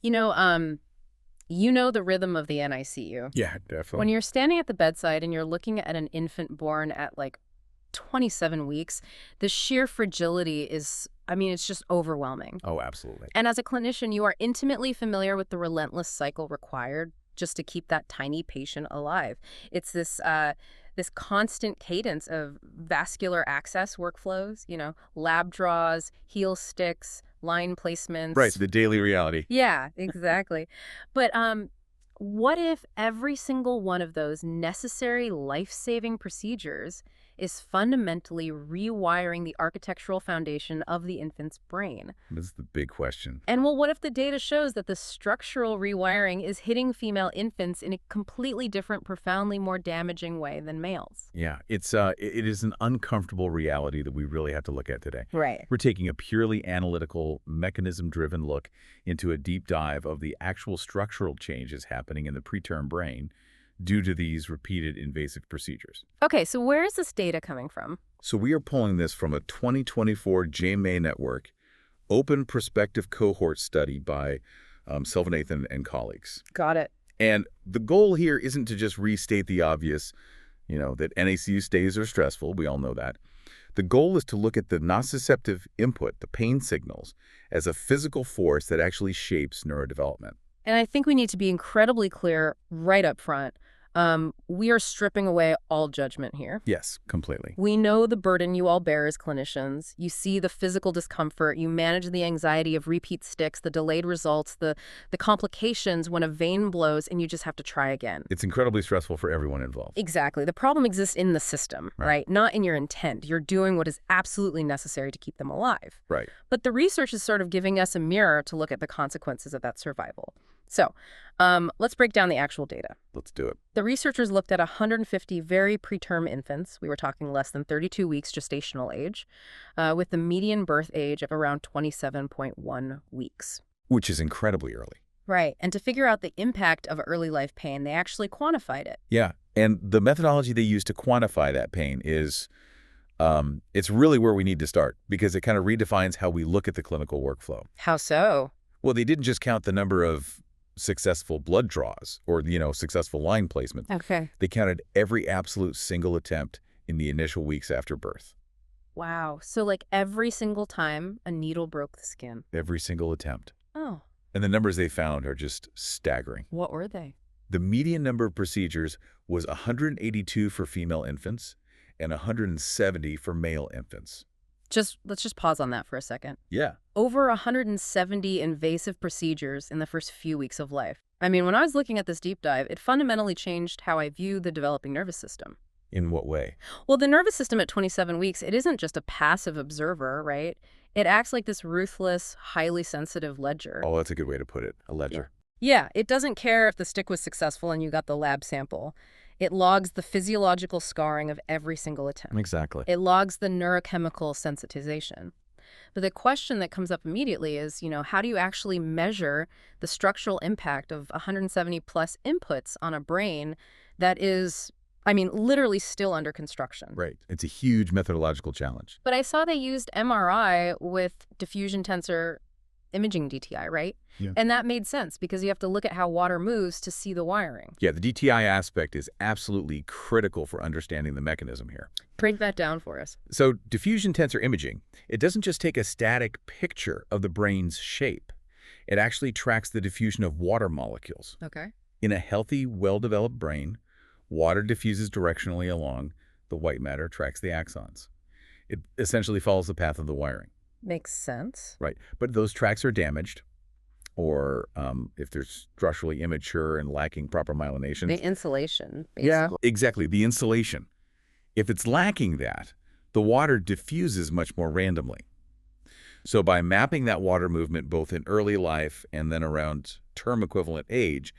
You know, you know the rhythm of the NICU. Yeah, When definitely. you're standing at the bedside and you're looking at an infant born at like 27 weeks, the sheer fragility is, I mean, it's just overwhelming. Oh, absolutely. And as a clinician, you are intimately familiar with the relentless cycle required just to keep that tiny patient alive. It's this constant cadence of vascular access workflows, lab draws, heel sticks, line Right, placements. the daily reality. Yeah, exactly. But what if every single one of those necessary life-saving procedures is fundamentally rewiring the architectural foundation of the infant's brain? That's the big question. And well, what if the data shows that the structural rewiring is hitting female infants in a completely different, profoundly more damaging way than males? Yeah, it is an uncomfortable reality that we really have to look at today. Right. We're taking a purely analytical, mechanism-driven look into a deep dive of the actual structural changes happening in the preterm brain due to these repeated invasive procedures. Okay, so where is this data coming from? So we are pulling this from a 2024 JMA Network open prospective cohort study by Selvanathan and colleagues. Got it. And the goal here isn't to just restate the obvious, that NICU stays are stressful. We all know that. The goal is to look at the nociceptive input, the pain signals, as a physical force that actually shapes neurodevelopment. And I think we need to be incredibly clear right up front. We are stripping away all judgment here. Yes, completely. We know the burden you all bear as clinicians. You see the physical discomfort. You manage the anxiety of repeat sticks, the delayed results, the complications when a vein blows and you just have to try again. It's incredibly stressful for everyone involved. Exactly. The problem exists in the system, right? Not in your intent. You're doing what is absolutely necessary to keep them alive. Right. But the research is sort of giving us a mirror to look at the consequences of that survival. So let's break down the actual data. Let's do it. The researchers looked at 150 very preterm infants. We were talking less than 32 weeks gestational age, with the median birth age of around 27.1 weeks. Which is incredibly early. Right. And to figure out the impact of early life pain, they actually quantified it. Yeah. And the methodology they use to quantify that pain is, it's really where we need to start because it kind of redefines how we look at the clinical workflow. How so? Well, they didn't just count the number of successful blood draws or, successful line placements. Okay. They counted every absolute single attempt in the initial weeks after birth. Wow. So like every single time a needle broke the skin. Every single attempt. Oh. And the numbers they found are just staggering. What were they? The median number of procedures was 182 for female infants and 170 for male infants. Let's just pause on that for a second. Yeah. Over 170 invasive procedures in the first few weeks of life. I mean, when I was looking at this deep dive, it fundamentally changed how I view the developing nervous system. In what way? Well, the nervous system at 27 weeks, it isn't just a passive observer, right? It acts like this ruthless, highly sensitive ledger. Oh, that's a good way to put it. A ledger. Yeah, it doesn't care if the stick was successful and you got the lab sample. It logs the physiological scarring of every single attempt. Exactly. It logs the neurochemical sensitization. But the question that comes up immediately is, how do you actually measure the structural impact of 170 plus inputs on a brain that is, literally still under construction? Right. It's a huge methodological challenge. But I saw they used MRI with diffusion tensor imaging DTI, right? Yeah. And that made sense because you have to look at how water moves to see the wiring. Yeah, the DTI aspect is absolutely critical for understanding the mechanism here. Break that down for us. So diffusion tensor imaging, it doesn't just take a static picture of the brain's shape. It actually tracks the diffusion of water molecules. Okay. In a healthy, well-developed brain, water diffuses directionally along the white matter, tracks the axons. It essentially follows the path of the wiring. Makes sense. Right. But those tracks are damaged, or if they're structurally immature and lacking proper myelination. The insulation, basically. Yeah, exactly. The insulation. If it's lacking that, the water diffuses much more randomly. So by mapping that water movement both in early life and then around term equivalent age,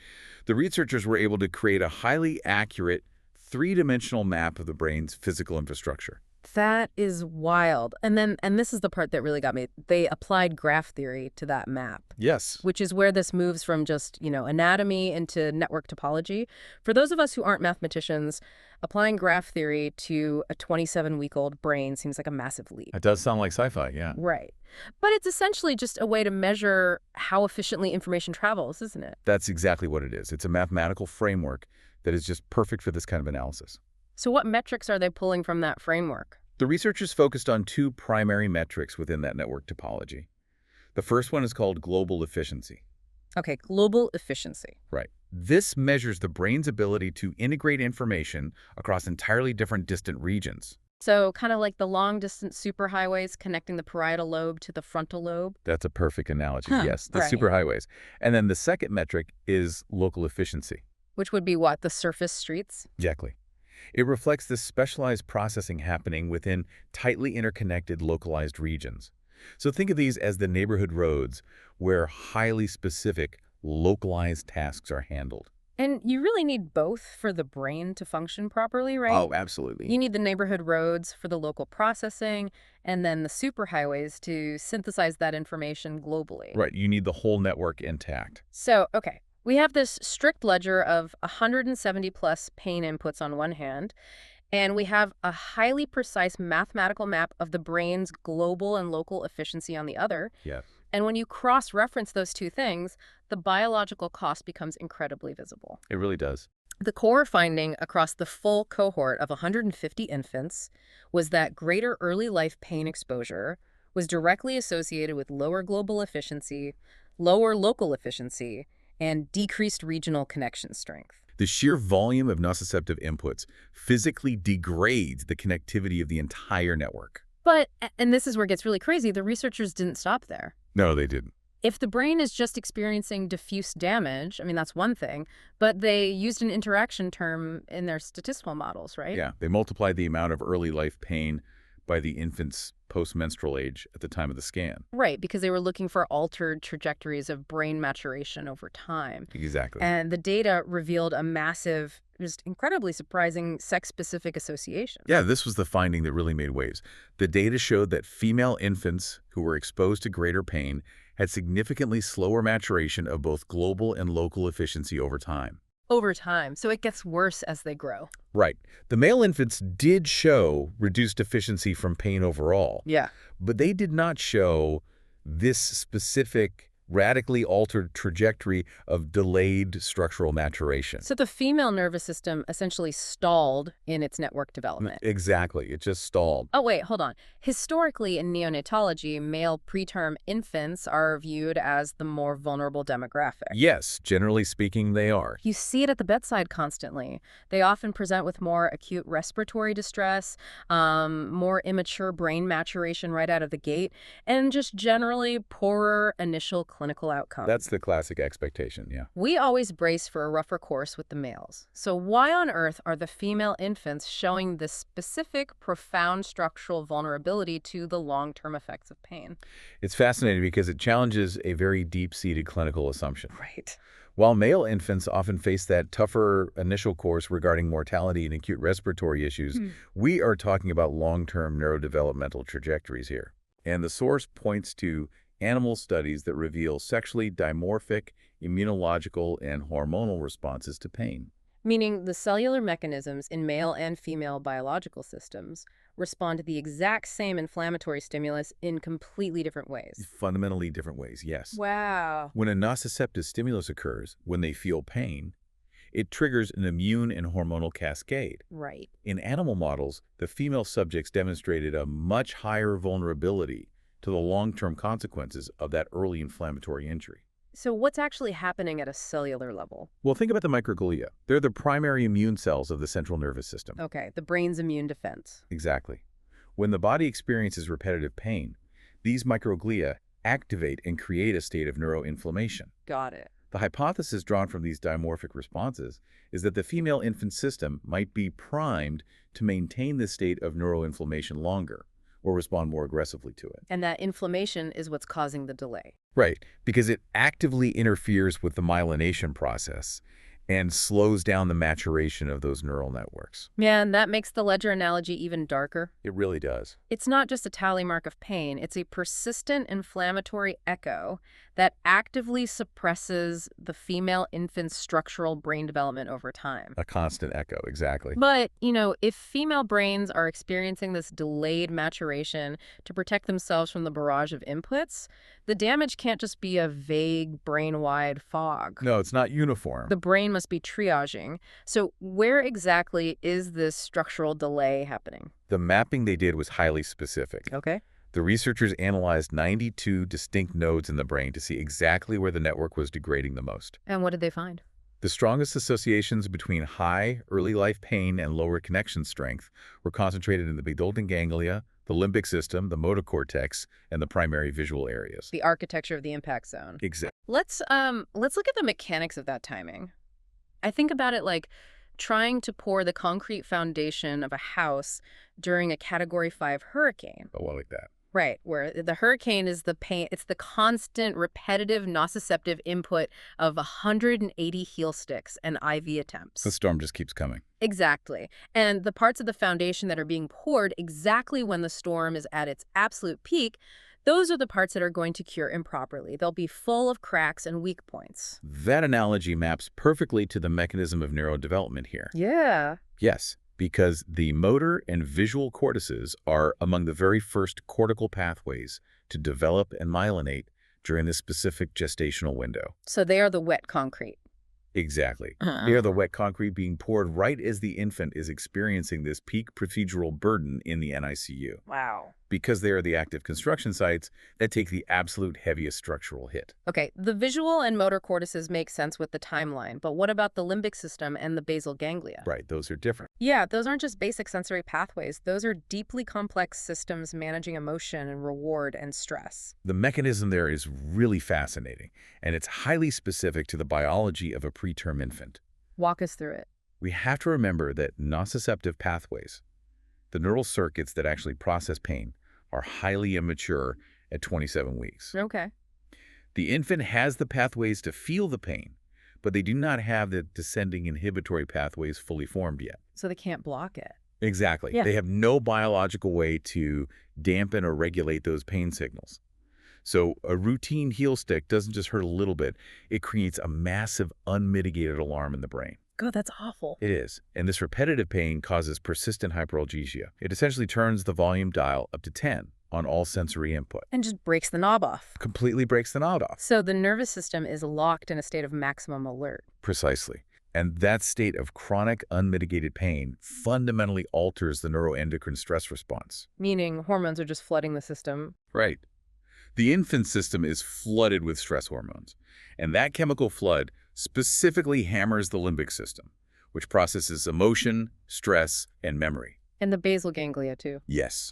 the researchers were able to create a highly accurate three-dimensional map of the brain's physical infrastructure. That is wild. And this is the part that really got me. They applied graph theory to that map, Yes. which is where this moves from just, anatomy into network topology. For those of us who aren't mathematicians, applying graph theory to a 27-week-old brain seems like a massive leap. It does sound like sci-fi, yeah. Right. But it's essentially just a way to measure how efficiently information travels, isn't it? That's exactly what it is. It's a mathematical framework that is just perfect for this kind of analysis. So what metrics are they pulling from that framework? The researchers focused on two primary metrics within that network topology. The first one is called global efficiency. Okay, global efficiency. Right. This measures the brain's ability to integrate information across entirely different distant regions. So kind of like the long-distance superhighways connecting the parietal lobe to the frontal lobe? That's a perfect analogy, Huh, yes, the right. superhighways. And then the second metric is local efficiency. Which would be what, the surface streets? Exactly. It reflects the specialized processing happening within tightly interconnected localized regions. So think of these as the neighborhood roads where highly specific, localized tasks are handled. And you really need both for the brain to function properly, right? Oh, absolutely. You need the neighborhood roads for the local processing, and then the superhighways to synthesize that information globally. Right, you need the whole network intact. So, okay, we have this strict ledger of 170 plus pain inputs on one hand, and we have a highly precise mathematical map of the brain's global and local efficiency on the other. Yes. And when you cross-reference those two things, the biological cost becomes incredibly visible. It really does. The core finding across the full cohort of 150 infants was that greater early life pain exposure was directly associated with lower global efficiency, lower local efficiency, and decreased regional connection strength. The sheer volume of nociceptive inputs physically degrades the connectivity of the entire network. But, and this is where it gets really crazy, the researchers didn't stop there. No, they didn't. If the brain is just experiencing diffuse damage, I mean, that's one thing, but they used an interaction term in their statistical models, right? Yeah, they multiplied the amount of early life pain by the infant's postmenstrual age at the time of the scan. Right, because they were looking for altered trajectories of brain maturation over time. Exactly. And the data revealed a massive, just incredibly surprising sex-specific association. Yeah, this was the finding that really made waves. The data showed that female infants who were exposed to greater pain had significantly slower maturation of both global and local efficiency over time. Over time, so it gets worse as they grow. Right. The male infants did show reduced efficiency from pain overall, Yeah. but they did not show this specific radically altered trajectory of delayed structural maturation. So the female nervous system essentially stalled in its network development. Exactly. It just stalled. Oh, wait, hold on. Historically, in neonatology, male preterm infants are viewed as the more vulnerable demographic. Yes, generally speaking, they are. You see it at the bedside constantly. They often present with more acute respiratory distress, more immature brain maturation right out of the gate, and just generally poorer initial clinical outcomes. That's the classic expectation, yeah. We always brace for a rougher course with the males. So why on earth are the female infants showing this specific, profound structural vulnerability to the long-term effects of pain? It's fascinating because it challenges a very deep-seated clinical assumption. Right. While male infants often face that tougher initial course regarding mortality and acute respiratory issues, we are talking about long-term neurodevelopmental trajectories here. And the source points to animal studies that reveal sexually dimorphic immunological and hormonal responses to pain. Meaning the cellular mechanisms in male and female biological systems respond to the exact same inflammatory stimulus in completely different ways. Fundamentally different ways, yes. Wow. When a nociceptive stimulus occurs, when they feel pain, it triggers an immune and hormonal cascade. Right. In animal models, the female subjects demonstrated a much higher vulnerability to the long-term consequences of that early inflammatory injury. So what's actually happening at a cellular level? Well, think about the microglia. They're the primary immune cells of the central nervous system. Okay, the brain's immune defense. Exactly. When the body experiences repetitive pain, these microglia activate and create a state of neuroinflammation. Got it. The hypothesis drawn from these dimorphic responses is that the female infant system might be primed to maintain this state of neuroinflammation longer, or respond more aggressively to it. And that inflammation is what's causing the delay. Right, because it actively interferes with the myelination process, and slows down the maturation of those neural networks. Man, that makes the ledger analogy even darker. It really does. It's not just a tally mark of pain, it's a persistent inflammatory echo that actively suppresses the female infant's structural brain development over time. A constant echo, exactly. But, if female brains are experiencing this delayed maturation to protect themselves from the barrage of inputs, the damage can't just be a vague brain-wide fog. No, it's not uniform. The brain must be triaging. So where exactly is this structural delay happening? The mapping they did was highly specific. Okay. The researchers analyzed 92 distinct nodes in the brain to see exactly where the network was degrading the most. And what did they find? The strongest associations between high early life pain and lower connection strength were concentrated in the Bedolden ganglia, the limbic system, the motor cortex, and the primary visual areas. The architecture of the impact zone. Exactly. Let's look at the mechanics of that timing. I think about it like trying to pour the concrete foundation of a house during a Category 5 hurricane. Oh, I like that. Right, where the hurricane is the pain, it's the constant, repetitive, nociceptive input of 180 heel sticks and IV attempts. The storm just keeps coming. Exactly. And the parts of the foundation that are being poured exactly when the storm is at its absolute peak, those are the parts that are going to cure improperly. They'll be full of cracks and weak points. That analogy maps perfectly to the mechanism of neurodevelopment here. Yeah. Yes, because the motor and visual cortices are among the very first cortical pathways to develop and myelinate during this specific gestational window. So they are the wet concrete. Exactly. They are the wet concrete being poured right as the infant is experiencing this peak procedural burden in the NICU. Wow. Because they are the active construction sites that take the absolute heaviest structural hit. Okay, the visual and motor cortices make sense with the timeline, but what about the limbic system and the basal ganglia? Right, those are different. Yeah, those aren't just basic sensory pathways. Those are deeply complex systems managing emotion and reward and stress. The mechanism there is really fascinating, and it's highly specific to the biology of a preterm infant. Walk us through it. We have to remember that nociceptive pathways, the neural circuits that actually process pain, are highly immature at 27 weeks. Okay. The infant has the pathways to feel the pain, but they do not have the descending inhibitory pathways fully formed yet. So they can't block it. Exactly. Yeah. They have no biological way to dampen or regulate those pain signals. So a routine heel stick doesn't just hurt a little bit. It creates a massive unmitigated alarm in the brain. God, that's awful. It is. And this repetitive pain causes persistent hyperalgesia. It essentially turns the volume dial up to 10 on all sensory input. And just breaks the knob off. Completely breaks the knob off. So the nervous system is locked in a state of maximum alert. Precisely. And that state of chronic unmitigated pain fundamentally alters the neuroendocrine stress response. Meaning hormones are just flooding the system. Right. The infant system is flooded with stress hormones, and that chemical flood specifically hammers the limbic system, which processes emotion, stress, and memory. And the basal ganglia, too. Yes.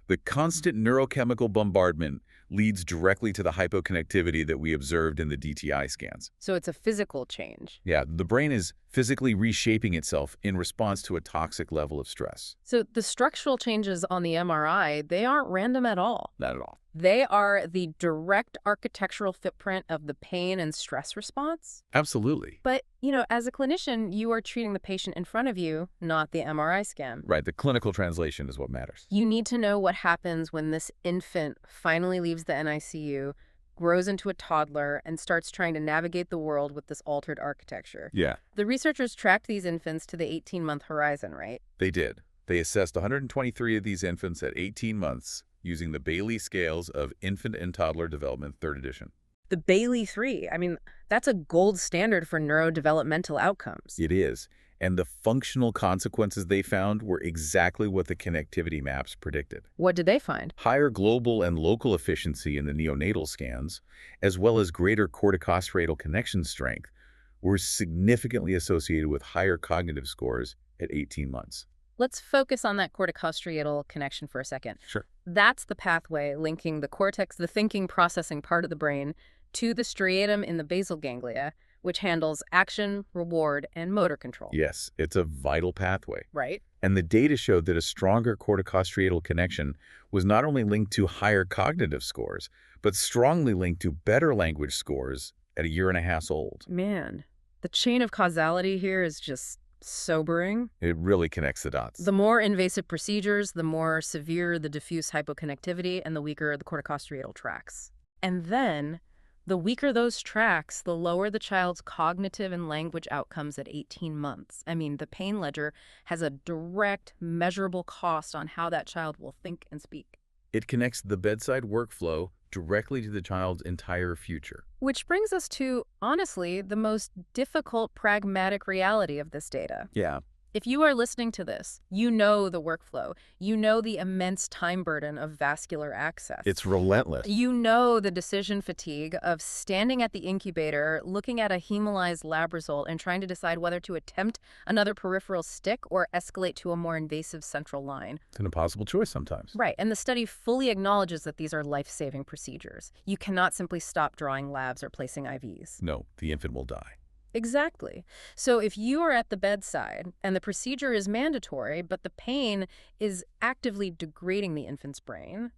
The constant neurochemical bombardment leads directly to the hypoconnectivity that we observed in the DTI scans. So it's a physical change. Yeah, the brain is physically reshaping itself in response to a toxic level of stress. So the structural changes on the MRI, they aren't random at all. Not at all. They are the direct architectural footprint of the pain and stress response. Absolutely. But, as a clinician, you are treating the patient in front of you, not the MRI scan. Right, the clinical translation is what matters. You need to know what happens when this infant finally leaves the NICU, grows into a toddler, and starts trying to navigate the world with this altered architecture. Yeah. The researchers tracked these infants to the 18-month horizon, right? They did. They assessed 123 of these infants at 18 months using the Bayley Scales of Infant and Toddler Development 3rd edition. The Bayley 3, that's a gold standard for neurodevelopmental outcomes. It is. And the functional consequences they found were exactly what the connectivity maps predicted. What did they find? Higher global and local efficiency in the neonatal scans, as well as greater corticostriatal connection strength, were significantly associated with higher cognitive scores at 18 months. Let's focus on that corticostriatal connection for a second. Sure. That's the pathway linking the cortex, the thinking processing part of the brain, to the striatum in the basal ganglia, which handles action, reward, and motor control. Yes, it's a vital pathway. Right? And the data showed that a stronger corticostriatal connection was not only linked to higher cognitive scores, but strongly linked to better language scores at a year and a half old. Man. The chain of causality here is just sobering. It really connects the dots. The more invasive procedures, the more severe the diffuse hypoconnectivity, and the weaker the corticostriatal tracts. And then, the weaker those tracts, the lower the child's cognitive and language outcomes at 18 months. I mean, the pain ledger has a direct, measurable cost on how that child will think and speak. It connects the bedside workflow directly to the child's entire future. Which brings us to, honestly, the most difficult pragmatic reality of this data. Yeah. If you are listening to this, you know the workflow. You know the immense time burden of vascular access. It's relentless. You know the decision fatigue of standing at the incubator, looking at a hemolyzed lab result and trying to decide whether to attempt another peripheral stick or escalate to a more invasive central line. It's an impossible choice sometimes. Right, and the study fully acknowledges that these are life-saving procedures. You cannot simply stop drawing labs or placing IVs. No, the infant will die. Exactly. So if you are at the bedside and the procedure is mandatory, but the pain is actively degrading the infant's brain,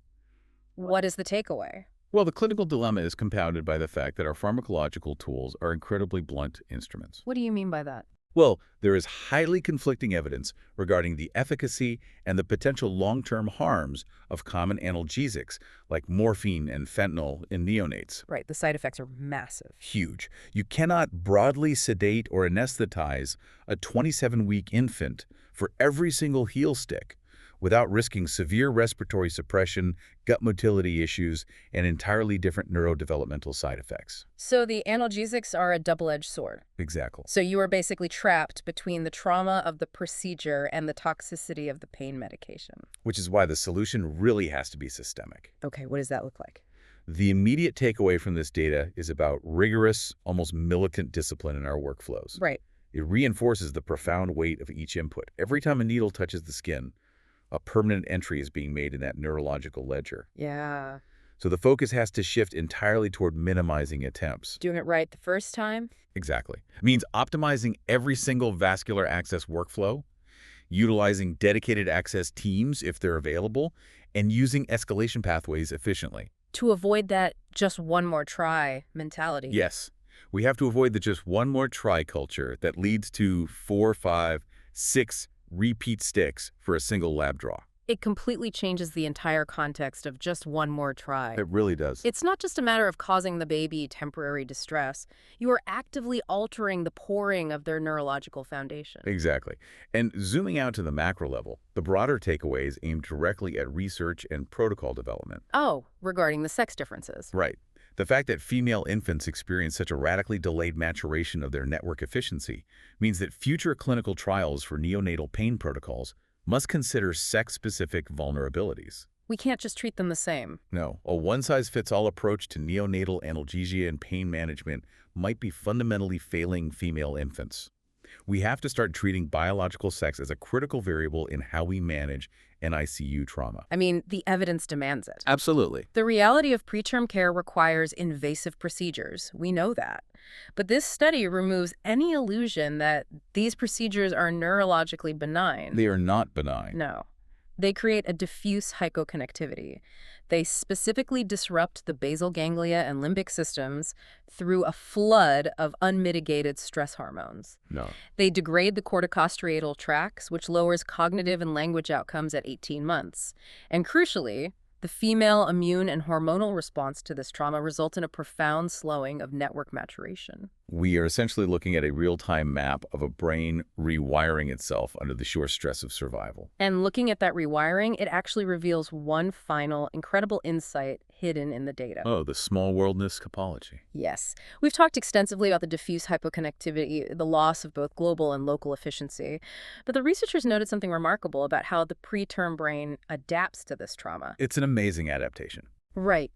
what is the takeaway? Well, the clinical dilemma is compounded by the fact that our pharmacological tools are incredibly blunt instruments. What do you mean by that? Well, there is highly conflicting evidence regarding the efficacy and the potential long-term harms of common analgesics like morphine and fentanyl in neonates. Right, the side effects are massive. Huge. You cannot broadly sedate or anesthetize a 27-week infant for every single heel stick without risking severe respiratory suppression, gut motility issues, and entirely different neurodevelopmental side effects. So the analgesics are a double-edged sword. Exactly. So you are basically trapped between the trauma of the procedure and the toxicity of the pain medication. Which is why the solution really has to be systemic. Okay, what does that look like? The immediate takeaway from this data is about rigorous, almost militant discipline in our workflows. Right. It reinforces the profound weight of each input. Every time a needle touches the skin, a permanent entry is being made in that neurological ledger. Yeah. So the focus has to shift entirely toward minimizing attempts. Doing it right the first time? Exactly. It means optimizing every single vascular access workflow, utilizing dedicated access teams if they're available, and using escalation pathways efficiently. To avoid that just one more try mentality. Yes. We have to avoid the just one more try culture that leads to 4, 5, 6 repeat sticks for a single lab draw. It completely changes the entire context of just one more try. It really does. It's not just a matter of causing the baby temporary distress. You are actively altering the pouring of their neurological foundation. Exactly. And zooming out to the macro level, the broader takeaways aim directly at research and protocol development. Oh, regarding the sex differences. Right. The fact that female infants experience such a radically delayed maturation of their network efficiency means that future clinical trials for neonatal pain protocols must consider sex-specific vulnerabilities. We can't just treat them the same. No, a one-size-fits-all approach to neonatal analgesia and pain management might be fundamentally failing female infants. We have to start treating biological sex as a critical variable in how we manage NICU trauma. I mean, the evidence demands it. Absolutely. The reality of preterm care requires invasive procedures. We know that. But this study removes any illusion that these procedures are neurologically benign. They are not benign. No. They create a diffuse hypoconnectivity. They specifically disrupt the basal ganglia and limbic systems through a flood of unmitigated stress hormones. No. They degrade the corticostriatal tracts, which lowers cognitive and language outcomes at 18 months. And crucially, the female immune and hormonal response to this trauma result in a profound slowing of network maturation. We are essentially looking at a real-time map of a brain rewiring itself under the sheer stress of survival. And looking at that rewiring, it actually reveals one final, incredible insight hidden in the data. Oh, the small worldness topology. Yes. We've talked extensively about the diffuse hypoconnectivity, the loss of both global and local efficiency. But the researchers noted something remarkable about how the preterm brain adapts to this trauma. It's an amazing adaptation. Right.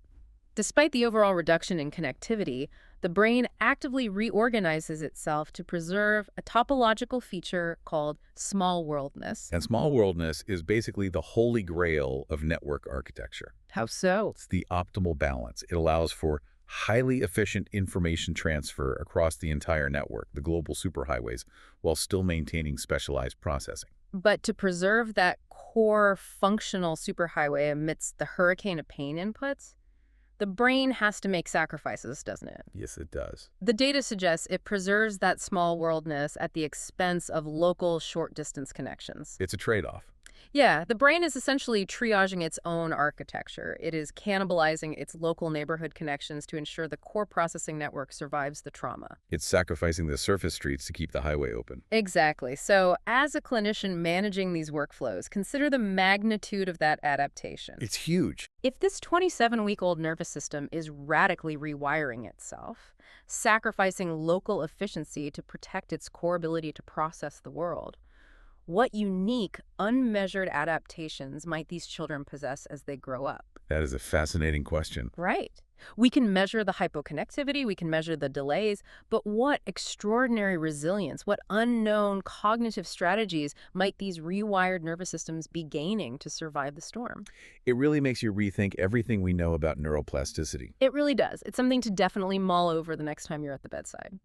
Despite the overall reduction in connectivity, the brain actively reorganizes itself to preserve a topological feature called small worldness. And small worldness is basically the holy grail of network architecture. How so? It's the optimal balance. It allows for highly efficient information transfer across the entire network, the global superhighways, while still maintaining specialized processing. But to preserve that core functional superhighway amidst the hurricane of pain inputs, The brain has to make sacrifices, doesn't it? Yes, it does. The data suggests it preserves that small worldness at the expense of local short-distance connections. It's a trade-off. Yeah, the brain is essentially triaging its own architecture. It is cannibalizing its local neighborhood connections to ensure the core processing network survives the trauma. It's sacrificing the surface streets to keep the highway open. Exactly. So, as a clinician managing these workflows, consider the magnitude of that adaptation. It's huge. If this 27-week-old nervous system is radically rewiring itself, sacrificing local efficiency to protect its core ability to process the world, what unique, unmeasured adaptations might these children possess as they grow up? That is a fascinating question. Right. We can measure the hypoconnectivity, we can measure the delays, but what extraordinary resilience, what unknown cognitive strategies might these rewired nervous systems be gaining to survive the storm? It really makes you rethink everything we know about neuroplasticity. It really does. It's something to definitely mull over the next time you're at the bedside.